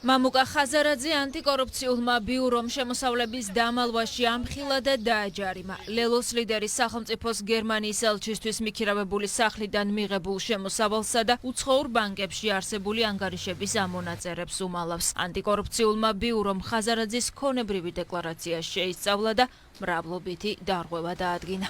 მამუკა ხაზარაძე ანტიკორუფციულმა ბიურომ შემოსავლების დამალვაში ამხილა და დააჯარიმა. ლელოს ლიდერის სახელმწიფოს გერმანიის ელჩისთვის მიქირავებული სახლიდან მიღებულ შემოსავალსა და უცხოურ ბანკებში არსებული ანგარიშების ამონაწერებს უმალავს. ანტიკორუფციულმა ბიურომ ხაზარაძის ქონებრივი დეკლარაცია შეისწავლა და მრავლობითი დარღვევა დაადგინა.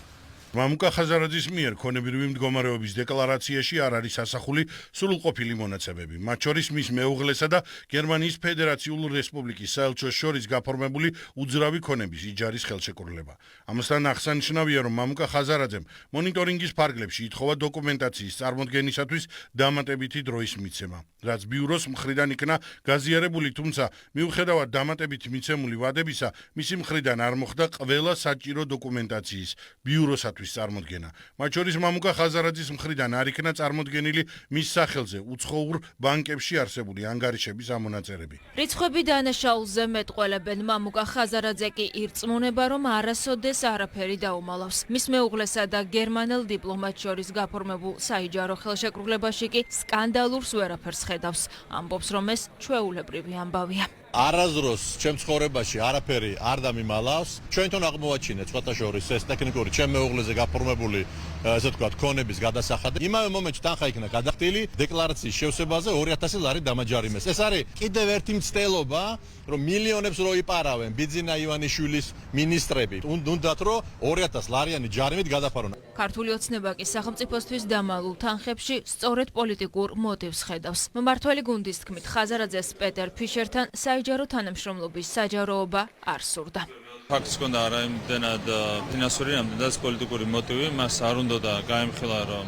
მამუკა ხაზარაძის მიერ ქონებრივი მდგომარეობის დეკლარაციაში არ არის ასახული სრულყოფილი მონაცემები, მათ შორის მის მეუღლესა და გერმანიის ფედერაციულ რესპუბლიკის საელჩოს შორის გაფორმებული უძრავი ქონების იჯარის ხელშეკრულება. ამასთან აღსანიშნავია, რომ მამუკა ხაზარაძემ მონიტორინგის ფარგლებში ითხოვა დოკუმენტაციის წარმოდგენისათვის დამატებითი დროის მიცემა, რაც ბიუროს მხრიდან იქნა გაზიარებული, თუმცა მიუხედავად დამატებით მიცემული ვადებისა, მისი მხრიდან არ მოხდა ყველა საჭირო დოკუმენტაციის ბიუროსათვის წარმოდგენა. მათ შორის მამუკა ხაზარაძის მხრიდან არ იქნა წარმოდგენილი მის სახელზე უცხოურ ბანკებში არსებული ანგარიშების ამონაწერები. რიცხვები დანაშაულზე მეტყველებენ. მამუკა ხაზარაძე კი ირწმუნება, რომ არასოდეს არაფერი დაუმალავს. მის მეუღლესა და გერმანელ დიპლომატს შორის გაფორმებულ საიჯარო ხელშეკრულებაში კი სკანდალურს ვერაფერს ხედავს. ამბობს, რომ ეს ჩვეულებრივი ამბავია. არაზროს ჩემ ცხოვრებაში არაფერი არ დამიმალავს. ჩვენ თვითონ აღმოვაჩინეთ სხვათა შორის ეს ტექნიკური ჩემ მეუღლეზე გაფორმებული ესე ვთქვათ ქონების გადასახადი. იმავე მომენტში თანხა იქნა გადახდილი დეკლარაციის შევსებაზე 2000 ლარი დამაჯარიმეს. ეს არის კიდევ ერთი მცდელობა, რომ მილიონებს რო იპარავენ ბიძინა ივანიშვილის მინისტრები. უნდათ რომ 2000 ლარიანი ჯარიმით გადაფარონ. ქართული ოცნება კი სახელმწიფოსთვის დამალულ თანხებში სწორედ პოლიტიკურ მოტივს ხედავს. მმართველი გუნდის თქმით, ხაზარაძეს პეტერ ფიშერთან საიჯარო თანამშრომლობის საჯაროობა არ სურდა. ფაქტს ჰქონდა არაიმდენად ფინანსური, რამდენადაც პოლიტიკური მოტივი, მას არ უნდა გაემხილა, რომ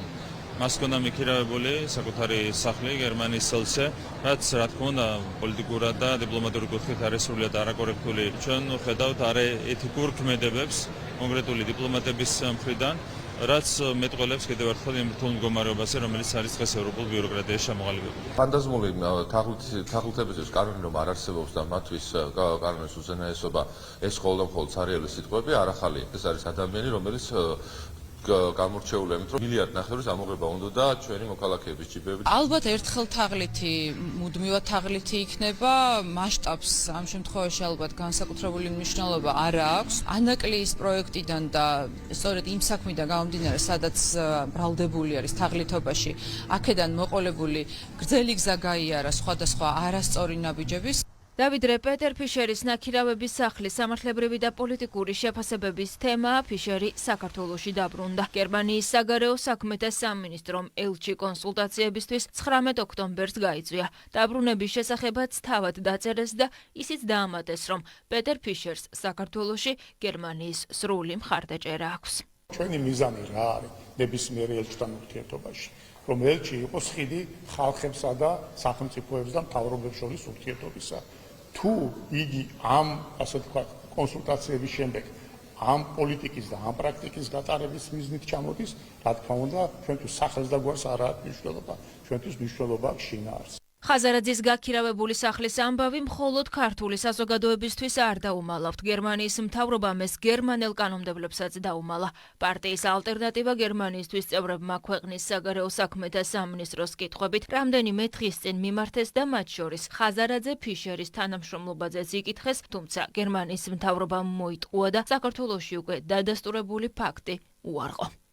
მას ჰქონდა მიქირავებული საკუთარი სახლი გერმანიის ელჩზე, რაც რა თქმა უნდა პოლიტიკურად და დიპლომატიური კუთხით არის სრულიად არაკორექტული. ჩვენ ხედავთ არაეთიკურ ქმედებებს კონკრეტული დიპლომატების მხრიდან, რაც მეტყველებს კიდევ ერთხელ იმ რთულ მდგომარეობაზე, რომელიც არის დღეს ევროპულ ბიუროკრატიაში ჩამოყალიბებული. ფანტაზმული თაღლითებისთვის კანონი რომ არ არსებობს და მათთვის კანონის უზენაესობა ეს მხოლოდ ცარიელი სიტყვები არ ახალი. ეს არის ადამიანი, რომელიც გამორჩეული ამით, რომ მილიარდ ნახევრის ამოღება უნდა და ჩვენი მოქალაქეების ჯიბებით. ალბათ ერთხელ თაღლითი, მუდმივად თაღლითი იქნება, მასშტაბს ამ შემთხვევაში ალბათ განსაკუთრებული მნიშვნელობა არ აქვს. ანაკლიის პროექტიდან და სწორედ იმ საქმიდან გამომდინარე, სადაც ბრალდებული არის თაღლითობაში, აქედან მოყოლებული გრძელი გზა გაიარა სხვადასხვა არასწორი ნაბიჯების. დავით რე პეტერ ფიშერის ნაქირავების სახლის სამართლებრივი და პოლიტიკური შეფასებების თემა ფიშერი საქართველოში დაბრუნდა. გერმანიის საგარეო საქმეთა სამინისტრომ ელჩი კონსულტაციებისთვის 19 ოქტომბერს გაიწვია. დაბრუნების შესახებაც თავად დაწერეს და ისიც დაამატეს, რომ პეტერ ფიშერს საქართველოში გერმანიის სრული მხარდაჭერა აქვს. ჩვენი მიზანი რა არის ნებისმიერ ელჩთან ურთიერთობაში? რომ ელჩი იყოს ხიდი ხალხებსა და სახელმწიფოებს და მთავრობებს შორის ურთიერთობისა. თუ იგი ამ ასე ვთქვათ კონსულტაციების შემდეგ ამ პოლიტიკის და ამ პრაქტიკის გატარების მიზნით ჩამოდის, რა თქმა უნდა, ჩვენთვის სახელს და გვარს არ აქვს მნიშვნელობა, ჩვენთვის მნიშვნელობა აქვს შინაარსი. ხაზარაძის გაქირავებული სახლის ამბავი მხოლოდ ქართული საზოგადოებისთვის არ დაუმალავთ. გერმანიის მთავრობამ ეს გერმანელ კანონმდებლებსაც დაუმალა. პარტიის ალტერნატივა გერმანიისთვის წევრებმა ქვეყნის საგარეო საქმეთა სამინისტროს კითხვებით რამდენიმე დღის წინ მიმართეს და მათ შორის ხაზარაძე ფიშერის თანამშრომლობაზეც იკითხეს, თუმცა გერმანიის მთავრობამ მოიტყუა და საქართველოში უკვე დადასტურებული ფაქტი უარყო.